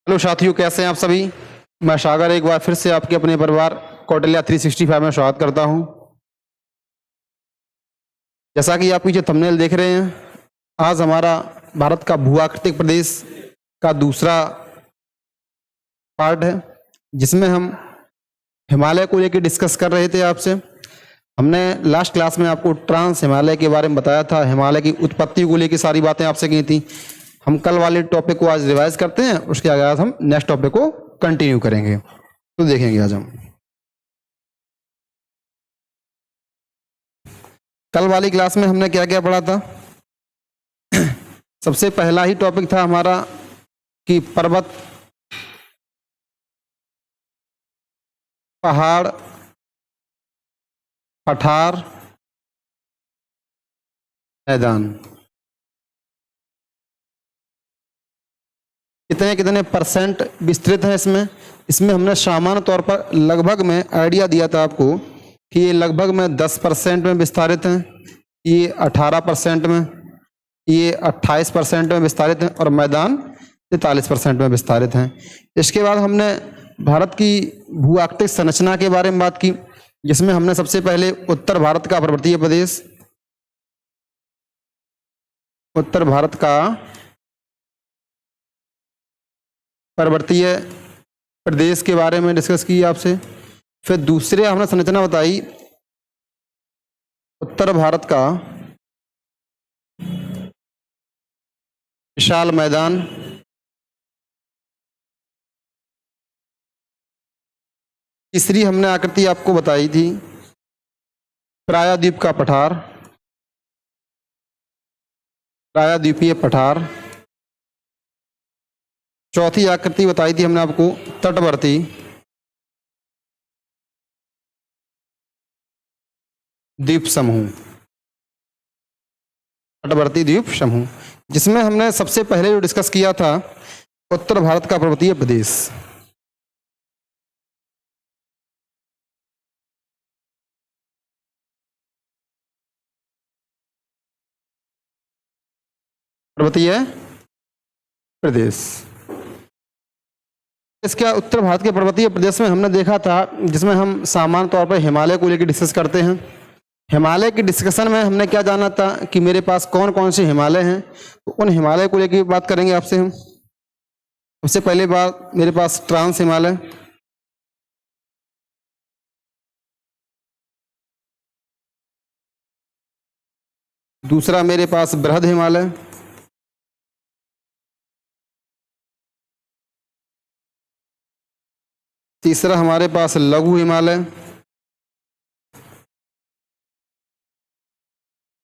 Hello साथियों, कैसे हैं आप सभी। मैं सागर एक बार फिर से आपके अपने परिवार कौटिल्या 365 में स्वागत करता हूं। जैसा कि आप पीछे थंबनेल देख रहे हैं, आज हमारा भारत का भूआकृतिक प्रदेश का दूसरा पार्ट है, जिसमें हम हिमालय को लेकर डिस्कस कर रहे थे आपसे। हमने लास्ट क्लास में आपको ट्रांस हिमालय के बारे में बताया था, हिमालय की उत्पत्ति को लेकर सारी बातें आपसे की थी। हम कल वाले टॉपिक को आज रिवाइज करते हैं, उसके आगे हम नेक्स्ट टॉपिक को कंटिन्यू करेंगे। तो देखेंगे आज हम कल वाली क्लास में हमने क्या क्या पढ़ा था। सबसे पहला ही टॉपिक था हमारा कि पर्वत, पहाड़, पठार, मैदान कितने कितने परसेंट विस्तृत है। इसमें हमने सामान्य तौर पर लगभग में आइडिया दिया था आपको कि ये लगभग में 10% में विस्तारित हैं, ये 18% में, ये 28% में विस्तारित हैं और मैदान 43% में विस्तारित हैं। इसके बाद हमने भारत की भूआकृतिक संरचना के बारे में बात की, जिसमें हमने सबसे पहले उत्तर भारत का पर्वतीय प्रदेश, उत्तर भारत का पर्वतीय प्रदेश के बारे में डिस्कस की आपसे। फिर दूसरे हमने संरचना बताई उत्तर भारत का विशाल मैदान, तीसरी हमने आकृति आपको बताई थी प्रायद्वीप का पठार, प्रायद्वीपीय पठार। चौथी आकृति बताई थी हमने आपको तटवर्ती द्वीप समूह, तटवर्ती द्वीप समूह, जिसमें हमने सबसे पहले जो डिस्कस किया था उत्तर भारत का पर्वतीय प्रदेश। पर्वतीय प्रदेश, इसका उत्तर भारत के पर्वतीय प्रदेश में हमने देखा था, जिसमें हम सामान्य तौर पर हिमालय को लेकर डिस्कस करते हैं। हिमालय की डिस्कशन में हमने क्या जाना था कि मेरे पास कौन कौन से हिमालय हैं, तो उन हिमालय को लेकर बात करेंगे आपसे हम। उससे पहले बात मेरे पास ट्रांस हिमालय, दूसरा मेरे पास बृहद हिमालय, तीसरा हमारे पास लघु हिमालय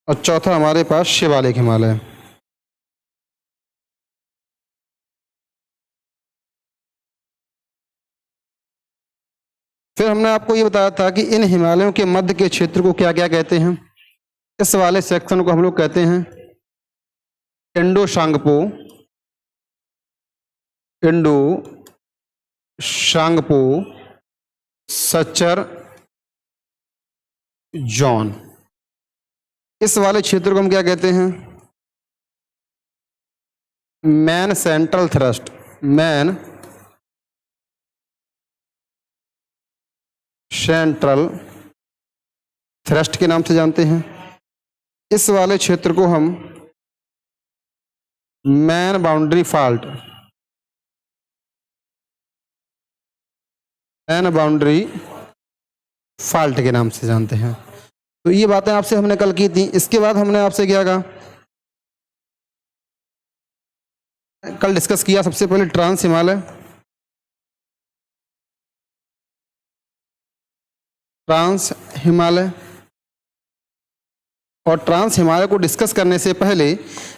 और चौथा हमारे पास शिवालिक हिमालय। फिर हमने आपको ये बताया था कि इन हिमालयों के मध्य के क्षेत्र को क्या क्या कहते हैं। इस वाले सेक्शन को हम लोग कहते हैं Indo Tsangpo, Indo Tsangpo suture zone. इस वाले क्षेत्र को हम क्या कहते हैं main central thrust, main central thrust के नाम से जानते हैं। इस वाले क्षेत्र को हम man boundary fault, man boundary fault के नाम से जानते हैं। तो ये बातें आपसे हमने कल की थी। इसके बाद हमने आपसे क्या कहा, कल डिस्कस किया सबसे पहले ट्रांस हिमालय, ट्रांस हिमालय। और ट्रांस हिमालय को डिस्कस करने से पहले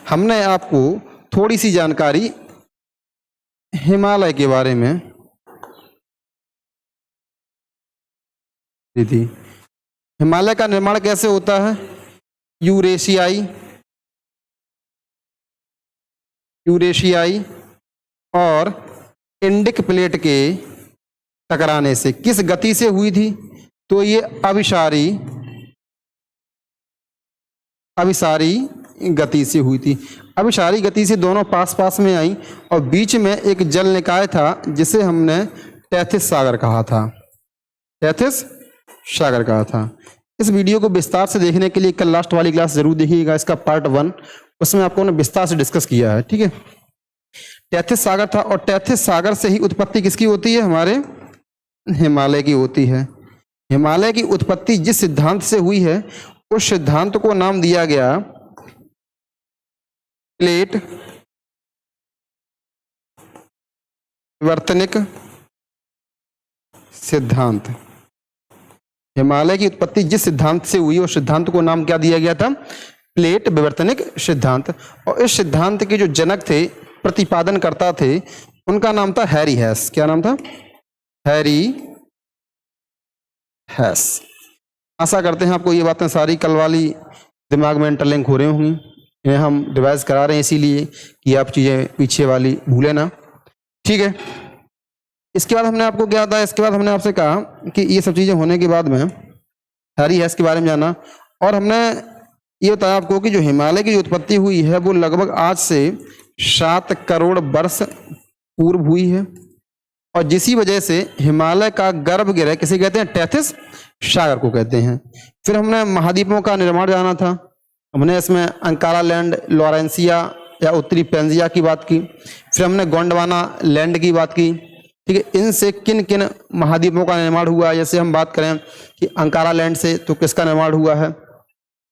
हमने आपको थोड़ी सी जानकारी हिमालय के बारे में दी थी। हिमालय का निर्माण कैसे होता है, यूरेशियाई और इंडिक प्लेट के टकराने से किस गति से हुई थी, तो ये अभिसारी गति से हुई थी। अब इशारी गति से दोनों पास पास में आई और बीच में एक जल निकाय था जिसे हमने टेथिस सागर कहा था। टेथिस सागर कहा था। इस वीडियो को विस्तार से देखने के लिए कल लास्ट वाली क्लास जरूर देखिएगा, इसका पार्ट 1, उसमें आपको ने विस्तार से डिस्कस किया है। ठीक है, टेथिस सागर था और टेथिस सागर से ही उत्पत्ति किसकी होती है? हमारे हिमालय की होती है। हिमालय की उत्पत्ति जिस सिद्धांत से हुई है उस सिद्धांत को नाम दिया गया प्लेट विवर्तनिक सिद्धांत। हिमालय की उत्पत्ति जिस सिद्धांत से हुई उस सिद्धांत को नाम क्या दिया गया था? प्लेट विवर्तनिक सिद्धांत। और इस सिद्धांत के जो जनक थे, प्रतिपादन करता थे, उनका नाम था हैरी हेस। क्या नाम था? हैरी हेस। आशा करते हैं आपको ये बातें सारी कल वाली दिमाग में इंटरलिंक हो रही होंगी। इन्हें हम रिवाइज करा रहे हैं इसीलिए कि आप चीज़ें पीछे वाली भूलें ना। ठीक है, इसके बाद हमने आपको क्या था, इसके बाद हमने आपसे कहा कि ये सब चीज़ें होने के बाद में हैरी हेस के बारे में जाना, और हमने ये बताया आपको कि जो हिमालय की उत्पत्ति हुई है वो लगभग आज से 7 करोड़ वर्ष पूर्व हुई है। और जिसी वजह से हिमालय का गर्भगृह किसे कहते हैं? टेथिस सागर को कहते हैं। फिर हमने महाद्वीपों का निर्माण जाना था। हमने इसमें अंकारा लैंड, लॉरेंसिया या उत्तरी पेंजिया की बात की। फिर हमने गोंडवाना लैंड की बात की। ठीक है, इनसे किन किन महाद्वीपों का निर्माण हुआ? जैसे हम बात करें कि अंकारा लैंड से तो किसका निर्माण हुआ है?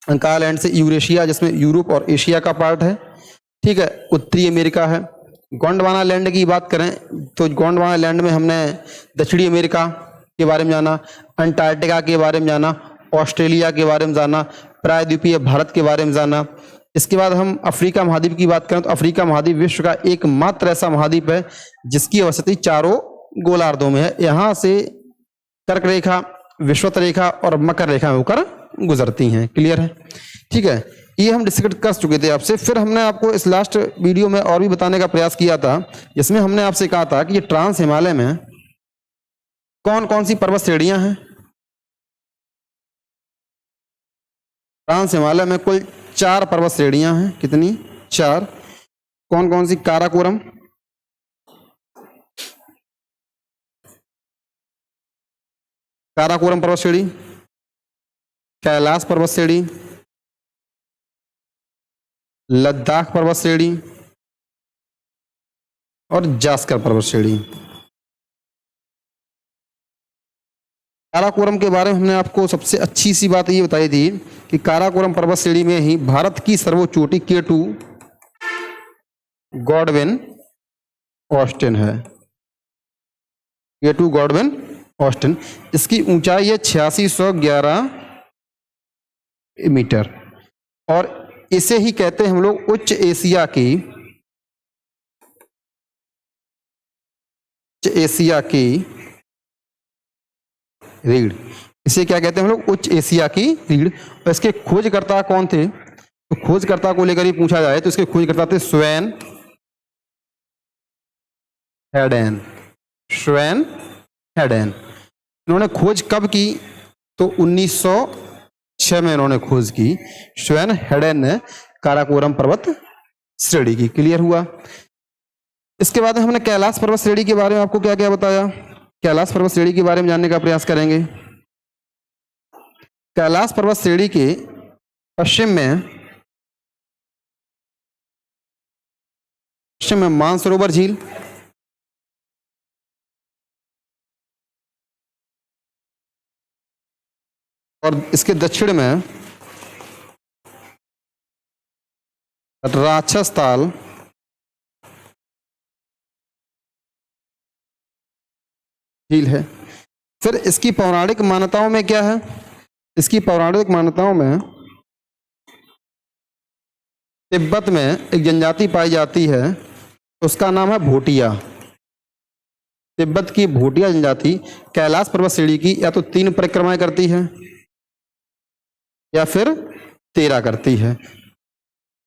अंकारा लैंड से यूरेशिया, जिसमें यूरोप और एशिया का पार्ट है। ठीक है, उत्तरी अमेरिका है। गोंडवाना लैंड की बात करें तो गोंडवाना लैंड में हमने दक्षिणी अमेरिका के बारे में जाना, अंटार्कटिका के बारे में जाना, ऑस्ट्रेलिया के बारे में जाना, प्रायद्वीपीय भारत के बारे में जाना। इसके बाद हम अफ्रीका महाद्वीप की बात करें तो अफ्रीका महाद्वीप विश्व का एकमात्र ऐसा महाद्वीप है जिसकी अवस्थिति चारों गोलार्धों में है। यहाँ से कर्क रेखा, विषुवत रेखा और मकर रेखा होकर गुजरती हैं। क्लियर है? ठीक है, ये हम डिस्कस कर चुके थे आपसे। फिर हमने आपको इस लास्ट वीडियो में और भी बताने का प्रयास किया था, जिसमें हमने आपसे कहा था कि ये ट्रांस हिमालय में कौन कौन सी पर्वत श्रेणियां हैं। ट्रांस हिमालय में कुल 4 पर्वत श्रेणियां हैं। कितनी? 4। कौन कौन सी? काराकोरम, काराकोरम पर्वत श्रेणी, कैलाश पर्वत श्रेणी, लद्दाख पर्वत श्रेणी और जास्कर पर्वत श्रेणी। काराकोरम के बारे में हमने आपको सबसे अच्छी सी बात ये बताई थी कि काराकोरम पर्वत श्रेणी में ही भारत की सर्वोच्च चोटी K2 गॉडविन ऑस्टिन है। K2 गॉडविन ऑस्टिन, इसकी ऊंचाई है 8611 मीटर और इसे ही कहते हैं हम लोग उच्च एशिया की रीढ़। इसे क्या कहते हैं हम लोग? उच्च एशिया की रीढ़। और इसके खोजकर्ता कौन थे? तो खोजकर्ता को लेकर ही पूछा जाए तो इसके खोजकर्ता थे स्वेन हेडेन। स्वेन हेडेन। इन्होंने खोज कब की? तो 1906 में इन्होंने खोज की। स्वेन हेडेन ने काराकोरम पर्वत श्रेणी की। क्लियर हुआ? इसके बाद हमने कैलाश पर्वत श्रेणी के बारे में आपको क्या क्या बताया? कैलाश पर्वत श्रेणी के बारे में जानने का प्रयास करेंगे। कैलाश पर्वत श्रेणी के पश्चिम में मानसरोवर झील, और इसके दक्षिण में राक्षस ताल झील है। फिर इसकी पौराणिक मान्यताओं में क्या है? इसकी पौराणिक मान्यताओं में तिब्बत में एक जनजाति पाई जाती है, उसका नाम है भोटिया। तिब्बत की भोटिया जनजाति कैलाश पर्वत श्रेणी की या तो 3 परिक्रमाएं करती है या फिर 13 करती है।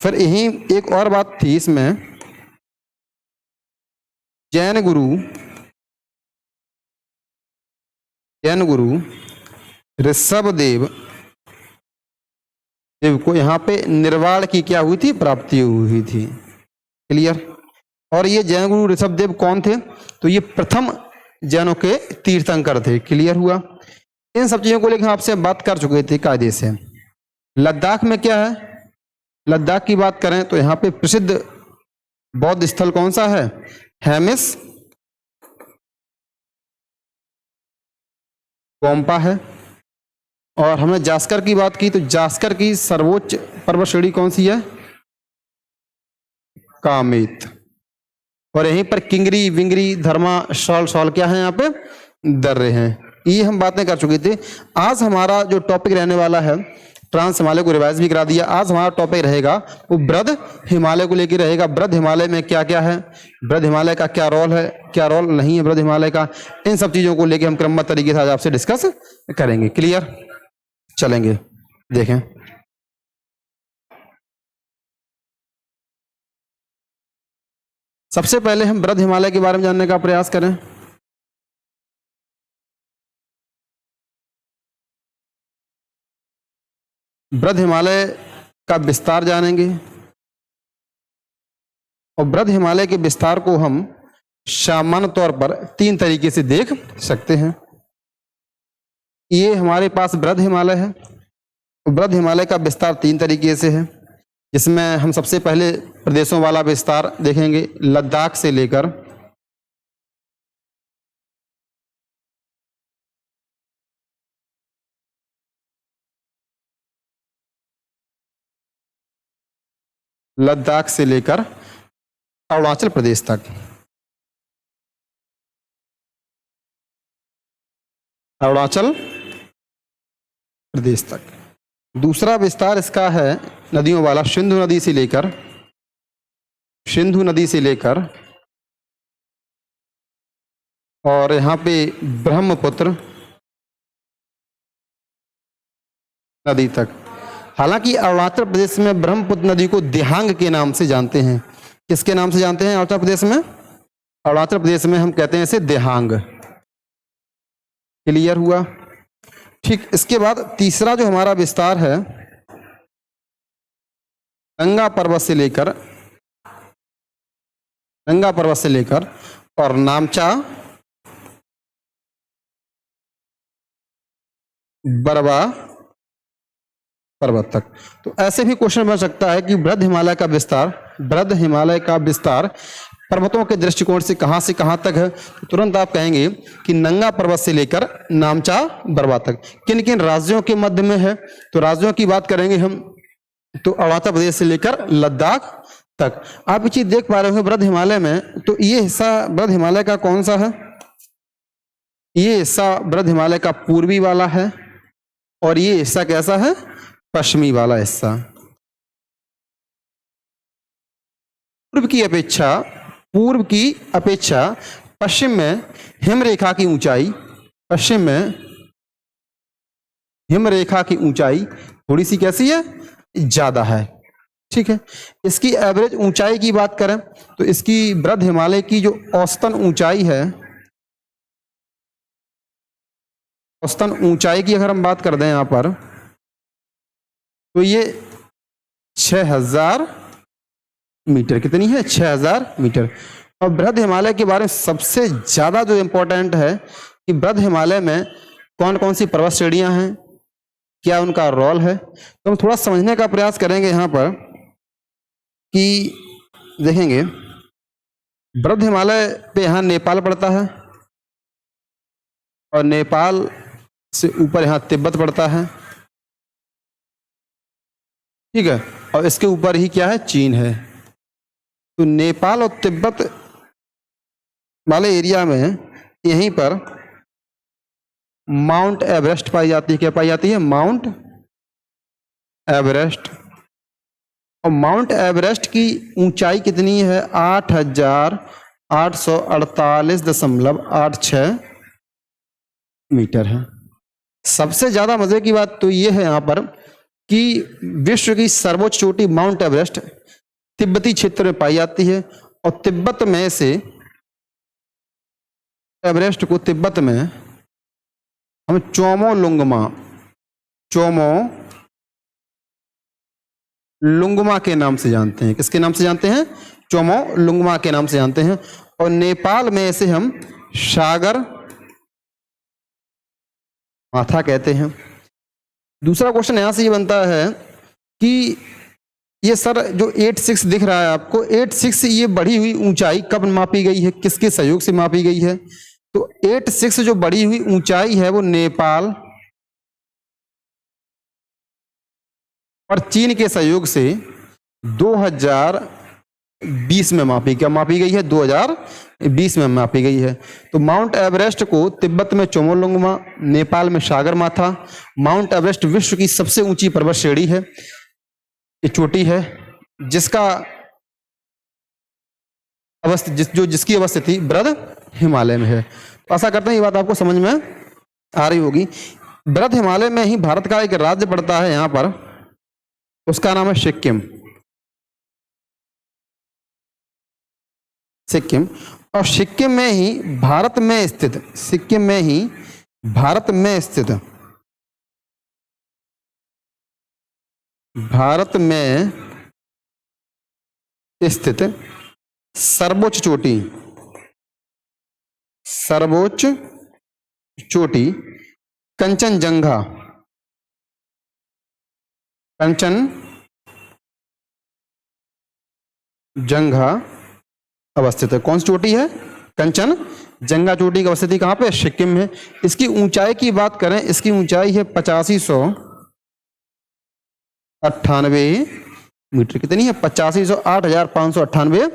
फिर यही एक और बात थी इसमें, जैन गुरु ऋषभदेव देव को यहाँ पे निर्वाण की क्या हुई थी, प्राप्ति हुई थी। क्लियर। और ये जैन गुरु ऋषभदेव कौन थे, तो ये प्रथम जैनों के तीर्थंकर थे। क्लियर हुआ। इन सब चीजों को लेकर आपसे बात कर चुके थे कायदे से। लद्दाख में क्या है, लद्दाख की बात करें तो यहाँ पे प्रसिद्ध बौद्ध स्थल कौन सा है, हेमिस गोम्पा है। और हमने जास्कर की बात की तो जास्कर की सर्वोच्च पर्वत श्रेणी कौन सी है, कामेत। और यहीं पर किंगरी विंगरी धर्मा शॉल शॉल क्या है, यहाँ पे दर्रे हैं। ये हम बातें कर चुके थे। आज हमारा जो टॉपिक रहने वाला है, ट्रांस हिमालय को रिवाइज भी करा दिया। आज हमारा टॉपिक रहेगा वो बृहद हिमालय को लेकर रहेगा। बृहद हिमालय में क्या क्या है, बृहद हिमालय का क्या रोल है, क्या रोल नहीं है बृहद हिमालय का, इन सब चीजों को लेकर हम क्रमबद्ध तरीके से आज आपसे डिस्कस करेंगे। क्लियर, चलेंगे देखें। सबसे पहले हम बृहद हिमालय के बारे में जानने का प्रयास करें। बृहद हिमालय का विस्तार जानेंगे। और बृहद हिमालय के विस्तार को हम सामान्य तौर पर 3 तरीके से देख सकते हैं। ये हमारे पास बृहद हिमालय है। बृहद हिमालय का विस्तार 3 तरीके से है, जिसमें हम सबसे पहले प्रदेशों वाला विस्तार देखेंगे। लद्दाख से लेकर अरुणाचल प्रदेश तक। अरुणाचल प्रदेश तक। दूसरा विस्तार इसका है नदियों वाला, सिंधु नदी से लेकर और यहाँ पे ब्रह्मपुत्र नदी तक। हालांकि अरुणाचल प्रदेश में ब्रह्मपुत्र नदी को दिहांग के नाम से जानते हैं। किसके नाम से जानते हैं अरुणाचल प्रदेश में? अरुणाचल प्रदेश में हम कहते हैं इसे दिहांग। क्लियर हुआ। ठीक, इसके बाद तीसरा जो हमारा विस्तार है, नंगा पर्वत से लेकर और नामचा बरवा पर्वत तक। तो ऐसे भी क्वेश्चन बन सकता है कि बृहद हिमालय का विस्तार पर्वतों के दृष्टिकोण से कहां तक है। तो तुरंत आप कहेंगे कि नंगा पर्वत से लेकर नामचा बरवा तक। किन किन राज्यों के मध्य में है, तो राज्यों की बात करेंगे हम तो अरुणाचल प्रदेश से लेकर लद्दाख तक। आप ये चीज देख पा रहे हो बृहद हिमालय में। तो ये हिस्सा बृहद हिमालय का कौन सा है? ये हिस्सा बृहद हिमालय का पूर्वी वाला है और ये हिस्सा कैसा है? पश्चिमी वाला हिस्सा। पूर्व की अपेक्षा पश्चिम में हिमरेखा की ऊंचाई थोड़ी सी कैसी है? ज्यादा है। ठीक है। इसकी एवरेज ऊंचाई की बात करें तो इसकी बृहद हिमालय की जो औसतन ऊंचाई है, औसतन ऊंचाई की अगर हम बात कर दें यहां पर, तो ये 6000 मीटर। कितनी है? 6000 मीटर। और बृहद हिमालय के बारे में सबसे ज्यादा जो इंपॉर्टेंट है कि बृहद हिमालय में कौन कौन सी पर्वत श्रेणियां हैं, क्या उनका रोल है। तो हम थोड़ा समझने का प्रयास करेंगे यहां पर कि देखेंगे बृहद हिमालय पे यहां नेपाल पड़ता है और नेपाल से ऊपर यहां तिब्बत पड़ता है। ठीक है। और इसके ऊपर ही क्या है? चीन है। तो नेपाल और तिब्बत वाले एरिया में यहीं पर माउंट एवरेस्ट पाई जाती है। क्या पाई जाती है? Mount Everest. और माउंट एवरेस्ट की ऊंचाई कितनी है? 8848.86 मीटर है। सबसे ज्यादा मजे की बात तो यह है यहां पर कि विश्व की सर्वोच्च चोटी माउंट एवरेस्ट तिब्बती क्षेत्र में पाई जाती है। और तिब्बत में से एवरेस्ट को तिब्बत में हम चोमोलुंगमा लुंगमा के नाम से जानते हैं। किसके नाम से जानते हैं? चोमोलुंगमा के नाम से जानते हैं। और नेपाल में इसे हम सागर माथा कहते हैं। दूसरा क्वेश्चन यहां से ये बनता है कि ये सर जो 86 दिख रहा है आपको, 86 ये बढ़ी हुई ऊंचाई कब मापी गई है, किसके सहयोग से मापी गई है? तो 86 जो बढ़ी हुई ऊंचाई है वो नेपाल और चीन के सहयोग से 2020 में मापी गई है 2020 में मापी गई है। तो माउंट एवरेस्ट को तिब्बत में चोमोलुंगमा, नेपाल में सागरमाथा। माउंट एवरेस्ट विश्व की सबसे ऊंची पर्वत श्रेणी है, ये चोटी है जिसका जिसकी अवस्थिति बृहद हिमालय में है। तो आशा करते हैं ये बात आपको समझ में आ रही होगी। बृहद हिमालय में ही भारत का एक राज्य पड़ता है यहाँ पर, उसका नाम है सिक्किम। सिक्किम, और सिक्किम में ही भारत में स्थित सर्वोच्च चोटी कंचनजंगा अवस्थित है। कौन सी चोटी है? कंचनजंगा चोटी की अवस्थिति कहाँ पे? सिक्किम में। इसकी ऊंचाई की बात करें, इसकी ऊंचाई है 8598 मीटर। कितनी है? 85,08,598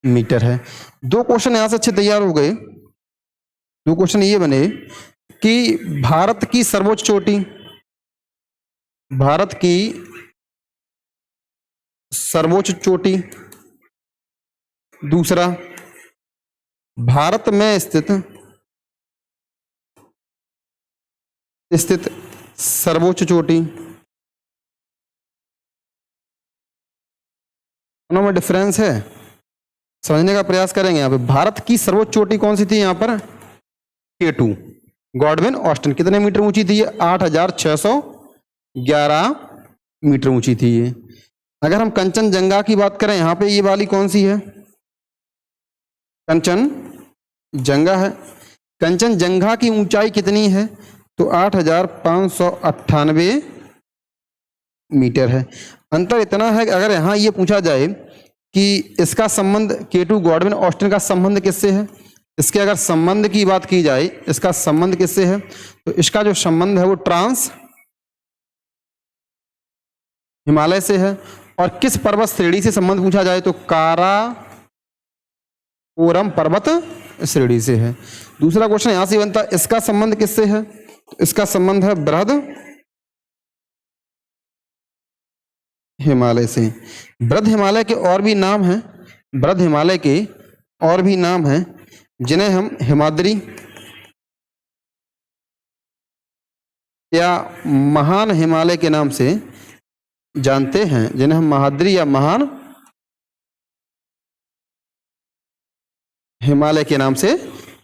मीटर है। दो क्वेश्चन यहां से अच्छे तैयार हो गए। दो क्वेश्चन ये बने कि भारत की सर्वोच्च चोटी, दूसरा भारत में स्थित सर्वोच्च चोटी, दोनों में डिफरेंस है, समझने का प्रयास करेंगे। यहाँ पे भारत की सर्वोच्च चोटी कौन सी थी? यहाँ पर K2 गॉडविन ऑस्टिन। कितने मीटर ऊंची थी? 8,611 मीटर ऊंची थी ये। अगर हम कंचनजंगा की बात करें, यहाँ पे ये वाली कौन सी है? कंचनजंगा है। कंचनजंगा की ऊंचाई कितनी है? तो 8,598 मीटर है। अंतर इतना है कि अगर यहाँ ये पूछा जाए कि इसका संबंध K2 गॉडविन ऑस्टिन का संबंध किससे है, इसके अगर संबंध की बात की जाए, इसका संबंध किससे है, तो इसका जो संबंध है वो ट्रांस हिमालय से है। और किस पर्वत श्रेणी से संबंध पूछा जाए तो काराकोरम पर्वत श्रेणी से है। दूसरा क्वेश्चन यहां से बनता है, इसका संबंध किससे है? तो इसका संबंध है बृहद हिमालय से। बृहद हिमालय के और भी नाम हैं, जिन्हें हम हिमाद्री या महान हिमालय के नाम से जानते हैं, जिन्हें हम महाद्री या महान हिमालय के नाम से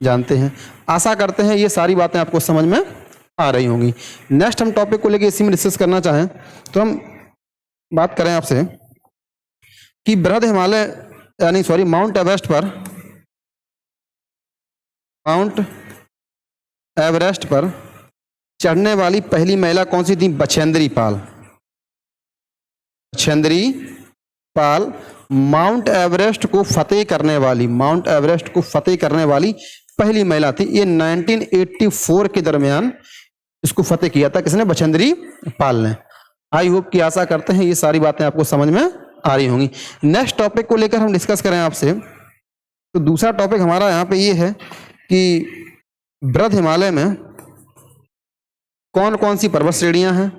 जानते हैं। आशा करते हैं ये सारी बातें आपको समझ में आ रही होंगी। नेक्स्ट हम टॉपिक को लेके इसी में डिस्कस करना चाहें तो हम बात करें आपसे कि बृहद हिमालय माउंट एवरेस्ट पर चढ़ने वाली पहली महिला कौन सी थी? बछेंद्री पाल माउंट एवरेस्ट को फतेह करने वाली पहली महिला थी। ये 1984 के दरमियान इसको फतेह किया था। किसने? बछेंद्री पाल ने। आई होप कि आशा करते हैं ये सारी बातें आपको समझ में आ रही होंगी। नेक्स्ट टॉपिक को लेकर हम डिस्कस करें आपसे, तो दूसरा टॉपिक हमारा यहाँ पे ये है कि बृहद हिमालय में कौन कौन सी पर्वत श्रेणियां हैं,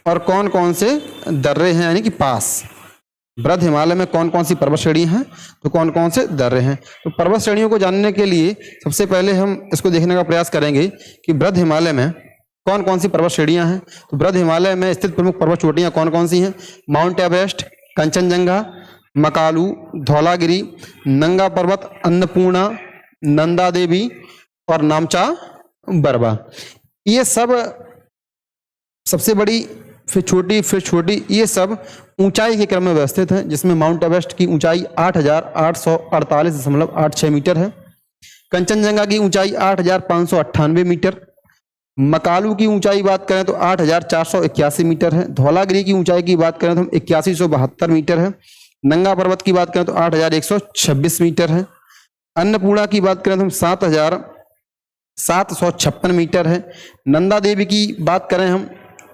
और कौन कौन से दर्रे हैं, यानी कि पास। बृहद हिमालय में कौन कौन सी पर्वत श्रेणी हैं, तो कौन कौन से दर्रे हैं। तो पर्वत श्रेणियों को जानने के लिए सबसे पहले हम इसको देखने का प्रयास करेंगे कि बृहद हिमालय में कौन कौन सी पर्वत श्रेणियां हैं। तो बृहद हिमालय में स्थित प्रमुख पर्वत चोटियां कौन कौन सी हैं? माउंट एवरेस्ट, कंचनजंगा, मकालू, धौलागिरी, नंगा पर्वत, अन्नपूर्णा, नंदा देवी और नामचा बरबा। ये सब सबसे बड़ी, फिर छोटी, फिर छोटी, ये सब ऊंचाई के क्रम में व्यवस्थित हैं, जिसमें माउंट एवरेस्ट की ऊंचाई 8,848.86 मीटर है। कंचनजंगा की ऊंचाई 8,598 मीटर। मकालू की ऊंचाई बात करें तो 8,481 मीटर है। धौलागिरी की ऊंचाई की बात करें तो हम 8172 मीटर है। नंगा पर्वत की बात करें तो 8,126 मीटर है। अन्नपूर्णा की बात करें तो हम 7,756 मीटर है। नंदा देवी की बात करें हम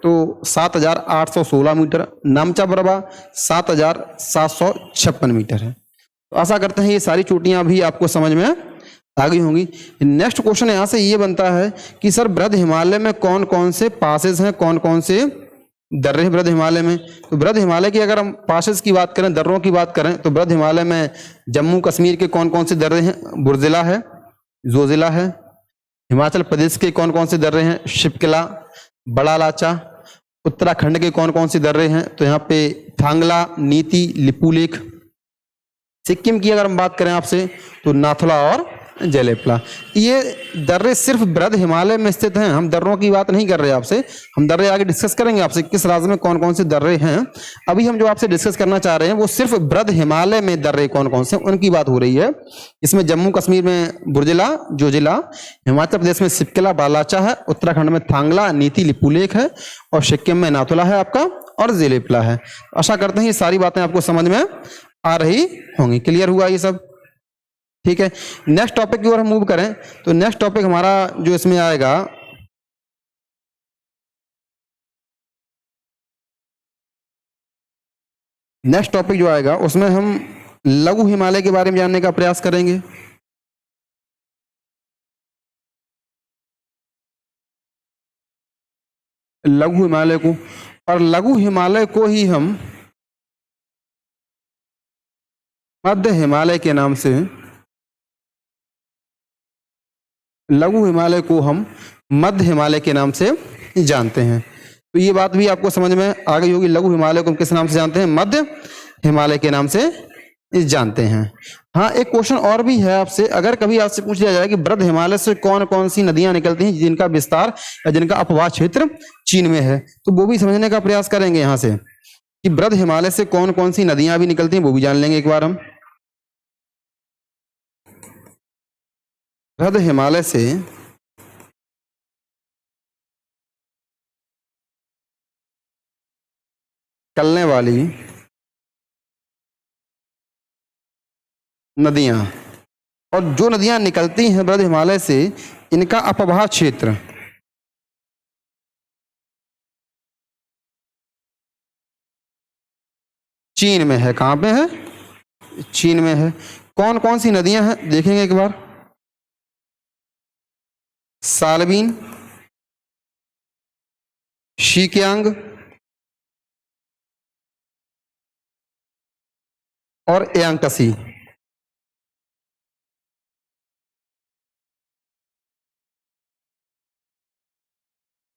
तो 7,816 मीटर। नामचा बरबा 7,756 मीटर है। तो आशा करते हैं ये सारी चोटियां भी आपको समझ में आ गई होंगी। नेक्स्ट क्वेश्चन यहाँ से ये बनता है कि सर बृहद हिमालय में कौन कौन से पासेस हैं, कौन कौन से दर्रे हैं बृहद हिमालय में। तो बृहद हिमालय की अगर हम पासेस की बात करें, दर्रों की बात करें, तो बृहद हिमालय में जम्मू कश्मीर के कौन कौन से दर्रे हैं, बुरजिला है, जोजिला है। हिमाचल प्रदेश के कौन कौन से दर्रे हैं, शिपकिला, बड़ा लाचा। उत्तराखंड के कौन कौन से दर्रे हैं, तो यहाँ पे थांगला, नीति, लिपुलेख। सिक्किम की अगर हम बात करें आपसे तो नाथुला और जलेपला। ये दर्रे सिर्फ बृहद हिमालय में स्थित हैं। हम दर्रों की बात नहीं कर रहे आपसे, हम दर्रे आगे डिस्कस करेंगे आपसे किस राज्य में कौन कौन से दर्रे हैं। अभी हम जो आपसे डिस्कस करना चाह रहे हैं वो सिर्फ बृहद हिमालय में दर्रे कौन कौन से उनकी बात हो रही है। इसमें जम्मू कश्मीर में बुरजिला, जोजिला, हिमाचल प्रदेश में सिपकिला, बालाचा है, उत्तराखंड में थांगला, नीति, लिपुलेख है, और सिक्किम में नाथुला है आपका, और जेलेपला है। आशा करते हैं ये सारी बातें आपको समझ में आ रही होंगी। क्लियर हुआ ये सब? ठीक है। नेक्स्ट टॉपिक की ओर हम मूव करें तो नेक्स्ट टॉपिक हमारा जो इसमें आएगा, नेक्स्ट टॉपिक जो आएगा उसमें हम लघु हिमालय के बारे में जानने का प्रयास करेंगे। लघु हिमालय को, और लघु हिमालय को ही हम मध्य हिमालय के नाम से, लघु हिमालय को हम मध्य हिमालय के नाम से जानते हैं। तो ये बात भी आपको समझ में आ गई होगी। लघु हिमालय को हम किस नाम से जानते हैं? मध्य हिमालय के नाम से जानते हैं। हाँ, एक क्वेश्चन और भी है आपसे, अगर कभी आपसे पूछ लिया जाए कि बृहद हिमालय से कौन कौन सी नदियां निकलती हैं जिनका विस्तार या जिनका अपवाह क्षेत्र चीन में है, तो वो भी समझने का प्रयास करेंगे यहाँ से कि बृहद हिमालय से कौन कौन सी नदियां भी निकलती हैं, वो भी जान लेंगे एक बार हम। बृहद हिमालय से निकलने वाली नदियां, और जो नदियां निकलती हैं बृहद हिमालय से, इनका अपवाह क्षेत्र चीन में है। कहां पे है? चीन में है। कौन कौन सी नदियां हैं देखेंगे एक बार। सालबीन, शीकियांग और यांगत्से।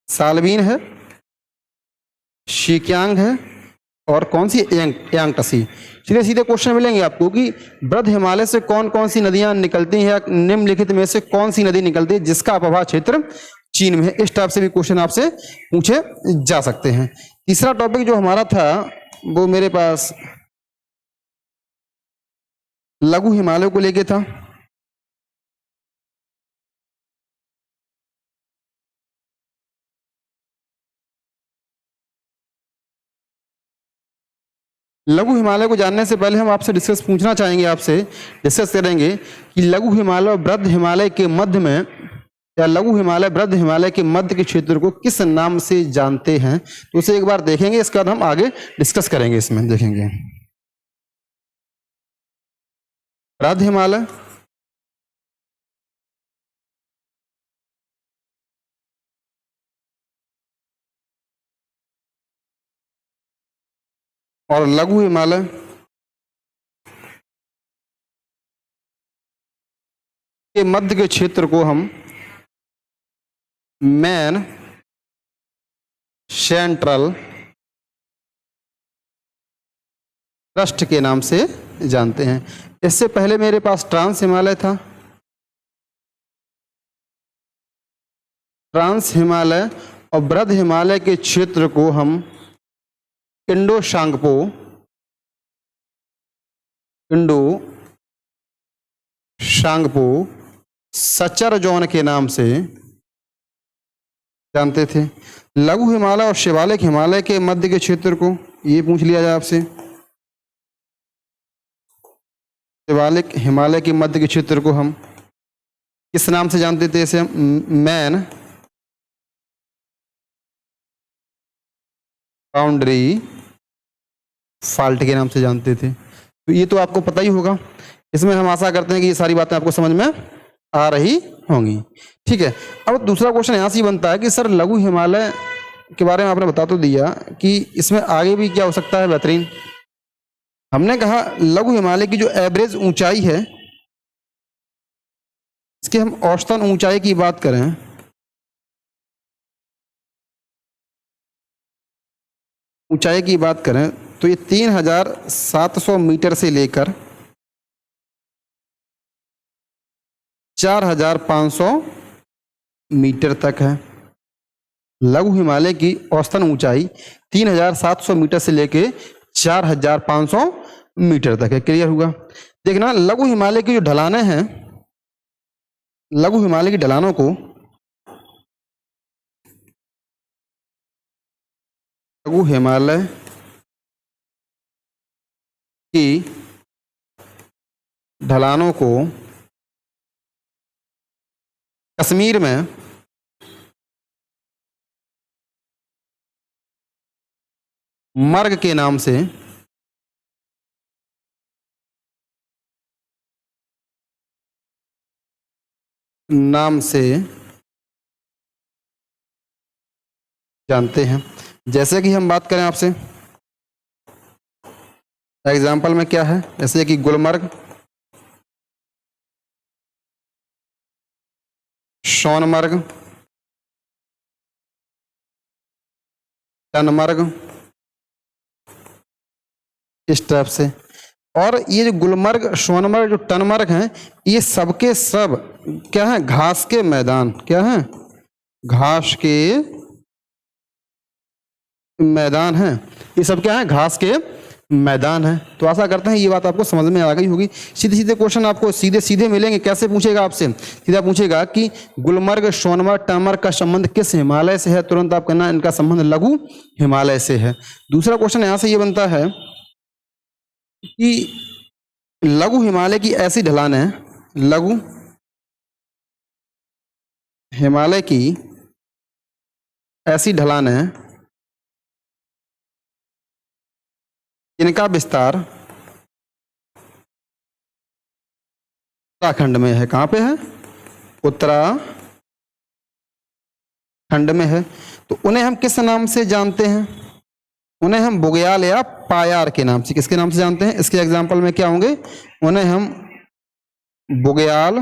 सालबीन है, शीकियांग है, और कौन सी? यांगत्से। सीधे सीधे क्वेश्चन मिलेंगे आपको कि बृहद हिमालय से कौन कौन सी नदियां निकलती हैं, निम्नलिखित में से कौन सी नदी निकलती है जिसका अपवाह क्षेत्र चीन में है। इस टाइप से भी क्वेश्चन आपसे पूछे जा सकते हैं। तीसरा टॉपिक जो हमारा था वो मेरे पास लघु हिमालय को लेके था। लघु हिमालय को जानने से पहले हम आपसे पूछना चाहेंगे, आपसे डिस्कस करेंगे कि लघु हिमालय और बृहद हिमालय के मध्य में, या लघु हिमालय बृहद हिमालय के मध्य के क्षेत्र को किस नाम से जानते हैं। तो उसे एक बार देखेंगे, इसके बाद हम आगे डिस्कस करेंगे। इसमें देखेंगे बृहद हिमालय, और लघु हिमालय। के मध्य के क्षेत्र को हम मेन सेंट्रल ट्रस्ट के नाम से जानते हैं। इससे पहले मेरे पास ट्रांस हिमालय था, ट्रांस हिमालय और बृहद हिमालय के क्षेत्र को हम इंडो शांगपो सचर जोन के नाम से जानते थे। लघु हिमालय और शिवालिक हिमालय के मध्य के क्षेत्र को, ये पूछ लिया जाए आपसे, शिवालिक हिमालय के मध्य के क्षेत्र को हम किस नाम से जानते थे? इसे हम मैन बाउंड्री फॉल्ट के नाम से जानते थे। तो ये तो आपको पता ही होगा। इसमें हम आशा करते हैं कि ये सारी बातें आपको समझ में आ रही होंगी। ठीक है, अब दूसरा क्वेश्चन यहाँ से ही बनता है कि सर लघु हिमालय के बारे में आपने बता तो दिया कि इसमें आगे भी क्या हो सकता है बेहतरीन। हमने कहा लघु हिमालय की जो एवरेज ऊंचाई है, इसके हम औसतन ऊंचाई की बात करें, ऊंचाई की बात करें तो ये 3700 मीटर से लेकर 4500 मीटर तक है। लघु हिमालय की औसतन ऊंचाई 3700 मीटर से लेकर 4500 मीटर तक है। क्लियर हुआ? देखना, लघु हिमालय की जो ढलानें हैं, लघु हिमालय की ढलानों को लघु हिमालय की ढलानों को कश्मीर में मर्ग के नाम से जानते हैं। जैसे कि हम बात करें आपसे, एग्जाम्पल में क्या है, जैसे कि गुलमर्ग, सोनमर्ग, टनमर्ग, इस टाइप से। और ये जो गुलमर्ग, सोनमर्ग, जो टनमर्ग हैं, ये सबके सब क्या है? घास के मैदान। क्या है? घास के मैदान हैं। ये सब क्या है? घास के मैदान है। तो आशा करते हैं ये बात आपको समझ में आ गई होगी। सीधे सीधे क्वेश्चन आपको सीधे सीधे मिलेंगे। कैसे पूछेगा आपसे? सीधा पूछेगा कि गुलमर्ग, सोनमर्ग, टनमर्ग का संबंध किस हिमालय से है? तुरंत आप कहना इनका संबंध लघु हिमालय से है। दूसरा क्वेश्चन यहां से ये बनता है कि लघु हिमालय की ऐसी ढलान है, लघु हिमालय की ऐसी ढलान है इनका विस्तार उत्तराखंड में है। कहां पे है? उत्तराखंड में है। तो उन्हें हम किस नाम से जानते हैं? उन्हें हम बुग्याल या पायार के नाम से, किसके नाम से जानते हैं? इसके एग्जाम्पल में क्या होंगे? उन्हें हम बुग्याल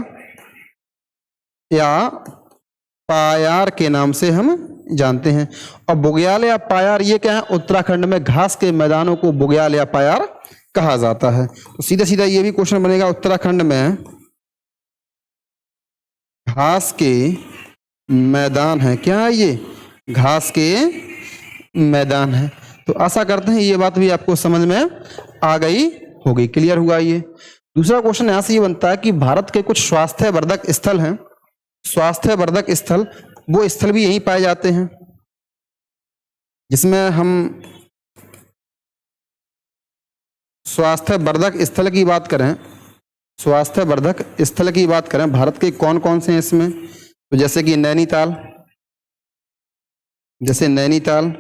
या पायार के नाम से हम जानते हैं। और बुग्याल या पायार ये क्या है? उत्तराखंड में घास के मैदानों को बुग्याल या पायार कहा जाता है। तो सीधा सीधा ये भी क्वेश्चन बनेगा, उत्तराखंड में घास के मैदान है। क्या है ये? घास के मैदान है। तो आशा करते हैं ये बात भी आपको समझ में आ गई होगी। क्लियर हुआ? ये दूसरा क्वेश्चन यहां से ये बनता है कि भारत के कुछ स्वास्थ्यवर्धक स्थल हैं। स्वास्थ्यवर्धक स्थल, वो स्थल भी यहीं पाए जाते हैं, जिसमें हम स्वास्थ्यवर्धक स्थल की बात करें, स्वास्थ्यवर्धक स्थल की बात करें भारत के कौन कौन से हैं इसमें? तो जैसे कि नैनीताल, जैसे नैनीताल,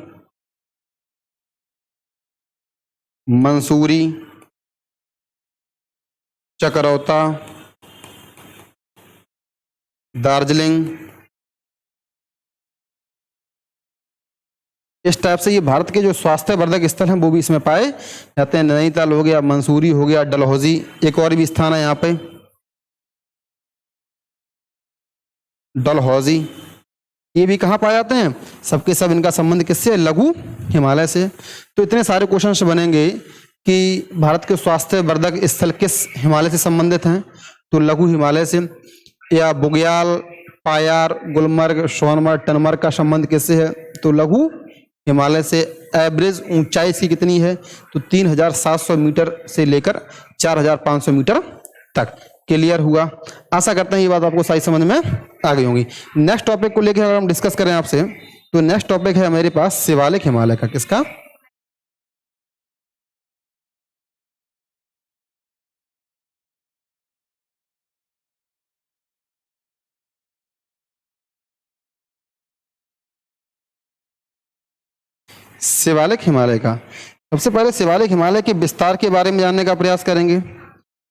मंसूरी, चकरौता, दार्जिलिंग, इस टाइप से ये भारत के जो स्वास्थ्यवर्धक स्थल हैं वो भी इसमें पाए जाते हैं। नैनीताल हो गया, मंसूरी हो गया, डलहौजी, एक और भी स्थान है यहाँ पे डलहौजी, ये भी कहाँ पाए जाते हैं? सबके सब इनका संबंध किससे? लघु हिमालय से। तो इतने सारे क्वेश्चन बनेंगे कि भारत के स्वास्थ्यवर्धक स्थल किस हिमालय से संबंधित हैं? तो लघु हिमालय से, या बुग्याल पायार, गुलमर्ग, सोनमर्ग, टनमर्ग का संबंध किससे है? तो लघु हिमालय से। एवरेज ऊंचाई इसकी कितनी है? तो 3700 मीटर से लेकर 4500 मीटर तक। क्लियर हुआ? आशा करते हैं ये बात आपको सही समझ में आ गई होगी। नेक्स्ट टॉपिक को लेकर अगर हम डिस्कस करें आपसे, तो नेक्स्ट टॉपिक है मेरे पास शिवालिक हिमालय का। किसका? शिवालिक हिमालय का। सबसे पहले शिवालिक हिमालय के विस्तार के बारे में जानने का प्रयास करेंगे।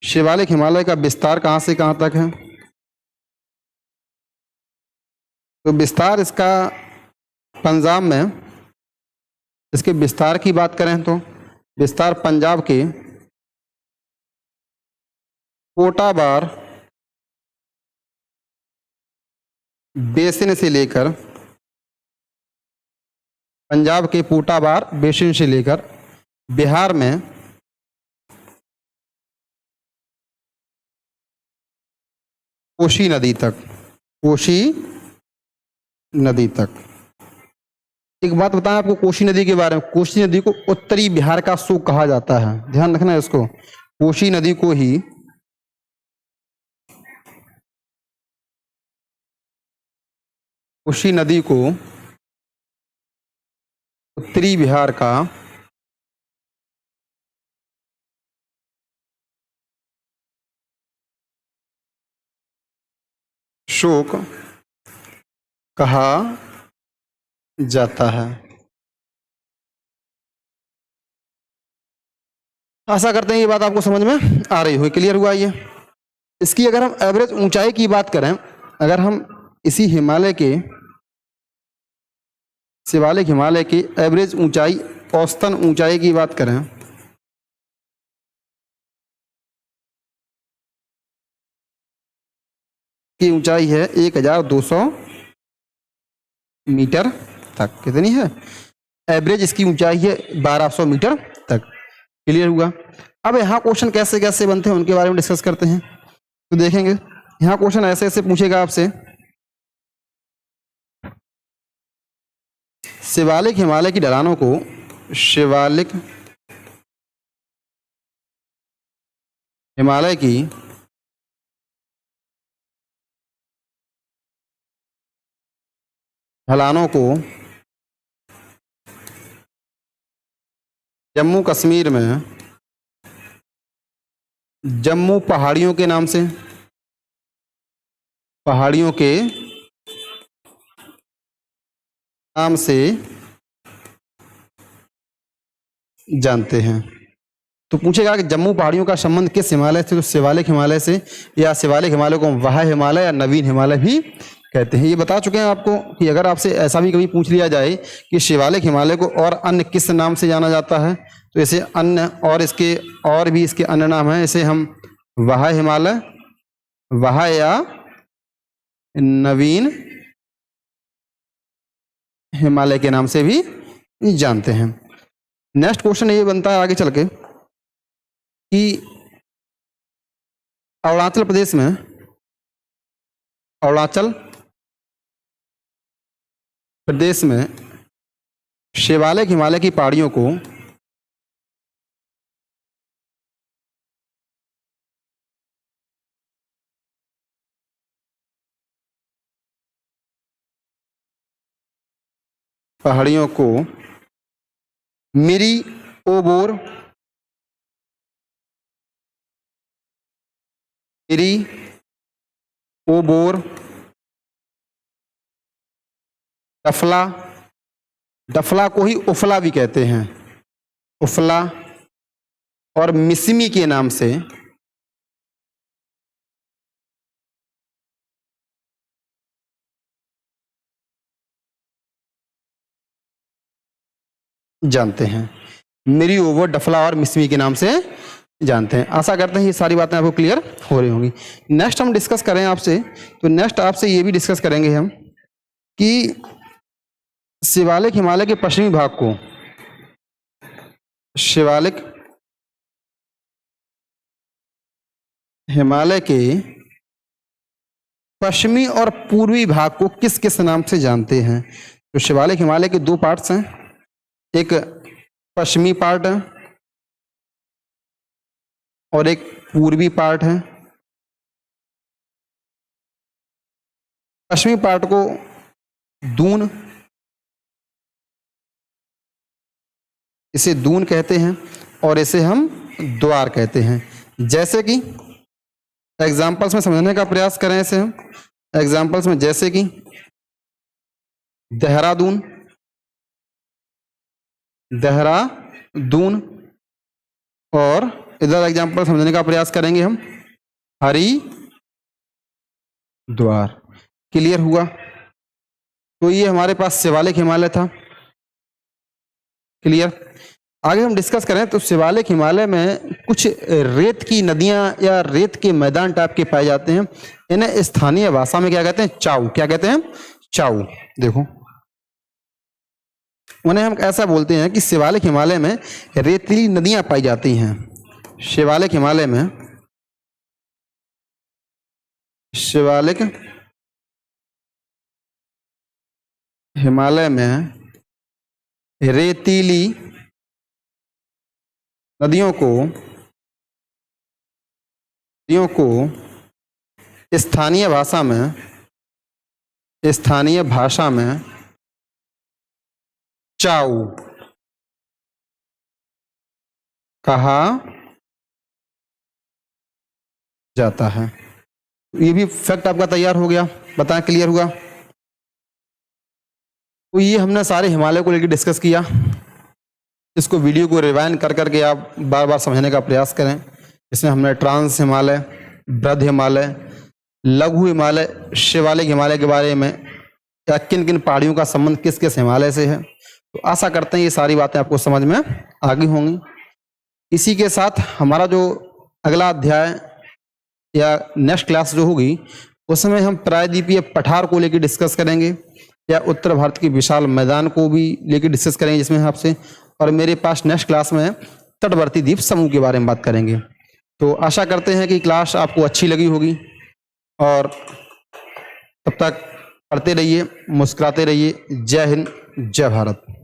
शिवालिक हिमालय का विस्तार कहाँ से कहाँ तक है? तो विस्तार इसका पंजाब में, इसके विस्तार की बात करें तो विस्तार पंजाब के कोटाबार बेसिन से लेकर, पंजाब के पोटाबार बेसिन से लेकर बिहार में कोसी नदी तक, कोसी नदी तक। एक बात बताएं आपको कोसी नदी के बारे में। कोसी नदी को उत्तरी बिहार का सूख कहा जाता है, ध्यान रखना है इसको। कोसी नदी को ही कोसी नदी को उत्तरी बिहार का शोक कहा जाता है। आशा करते हैं ये बात आपको समझ में आ रही हुई। क्लियर हुआ ये? इसकी अगर हम एवरेज ऊंचाई की बात करें, अगर हम इसी हिमालय के, शिवालिक हिमालय की एवरेज ऊंचाई, औसतन ऊंचाई की बात करें, की ऊंचाई है 1200 मीटर तक। कितनी है? एवरेज इसकी ऊंचाई है 1200 मीटर तक। क्लियर हुआ? अब यहाँ क्वेश्चन कैसे कैसे बनते हैं उनके बारे में डिस्कस करते हैं। तो देखेंगे यहाँ क्वेश्चन ऐसे ऐसे पूछेगा आपसे। शिवालिक हिमालय की ढलानों को, शिवालिक हिमालय की ढलानों को जम्मू कश्मीर में जम्मू पहाड़ियों के नाम से, पहाड़ियों के नाम से जानते हैं। तो पूछेगा कि जम्मू पहाड़ियों का संबंध किस हिमालय से? तो शिवालिक हिमालय से, या शिवालिक हिमालय को वाह हिमालय या नवीन हिमालय भी कहते हैं। ये बता चुके हैं आपको कि अगर आपसे ऐसा भी कभी पूछ लिया जाए कि शिवालिक हिमालय को और अन्य किस नाम से जाना जाता है, तो इसे अन्य और इसके और भी इसके अन्य नाम हैं। इसे हम वाह हिमालय, वाह या नवीन हिमालय के नाम से भी जानते हैं। नेक्स्ट क्वेश्चन ये बनता है आगे चल के कि अरुणाचल प्रदेश में, अरुणाचल प्रदेश में शिवालिक हिमालय की पहाड़ियों को मिरी ओबोर, मिरी ओबोर, डफला, डफला को ही उफला भी कहते हैं, उफला, और मिसमी के नाम से जानते हैं। मिरी ओबोर, डफला और मिसमी के नाम से जानते हैं। आशा करते हैं ये सारी बातें आपको क्लियर हो रही होंगी। नेक्स्ट हम डिस्कस करें आपसे, तो नेक्स्ट आपसे ये भी डिस्कस करेंगे हम कि शिवालिक हिमालय के पश्चिमी भाग को, शिवालिक हिमालय के पश्चिमी और पूर्वी भाग को किस किस नाम से जानते हैं? तो शिवालिक हिमालय के दो पार्ट्स हैं, एक पश्चिमी पार्ट है और एक पूर्वी पार्ट है। पश्चिमी पार्ट को दून, इसे दून कहते हैं और इसे हम द्वार कहते हैं। जैसे कि एग्जाम्पल्स में समझने का प्रयास करें इसे हम, एग्जाम्पल्स में जैसे कि देहरादून, देहरादून, और इधर एग्जाम्पल समझने का प्रयास करेंगे हम, हरिद्वार। क्लियर हुआ? तो ये हमारे पास शिवालिक हिमालय था। क्लियर? आगे हम डिस्कस करें तो शिवालिक हिमालय में कुछ रेत की नदियां या रेत के मैदान टाइप के पाए जाते हैं। इन्हें स्थानीय भाषा में क्या कहते हैं? चाऊ। क्या कहते हैं? चाऊ। देखो, उन्हें हम ऐसा बोलते हैं कि शिवालिक हिमालय में रेतीली नदियां पाई जाती हैं। शिवालिक हिमालय में, शिवालिक हिमालय में रेतीली नदियों को स्थानीय भाषा में चाऊ कहा जाता है। ये भी फैक्ट आपका तैयार हो गया, बताएं क्लियर हुआ? तो ये हमने सारे हिमालय को लेकर डिस्कस किया। इसको वीडियो को रिवाइंड कर करके आप बार बार समझने का प्रयास करें। इसमें हमने ट्रांस हिमालय, बृहद हिमालय, लघु हिमालय, शिवालिक हिमालय के बारे में, या किन किन पहाड़ियों का संबंध किस किस हिमालय से है। तो आशा करते हैं ये सारी बातें आपको समझ में आ गई होंगी। इसी के साथ हमारा जो अगला अध्याय या नेक्स्ट क्लास जो होगी उसमें हम प्रायद्वीपीय पठार को लेकर डिस्कस करेंगे, या उत्तर भारत के विशाल मैदान को भी लेकर डिस्कस करेंगे जिसमें आपसे, और मेरे पास नेक्स्ट क्लास में तटवर्ती द्वीप समूह के बारे में बात करेंगे। तो आशा करते हैं कि क्लास आपको अच्छी लगी होगी, और तब तक पढ़ते रहिए, मुस्कुराते रहिए। जय हिंद, जय भारत।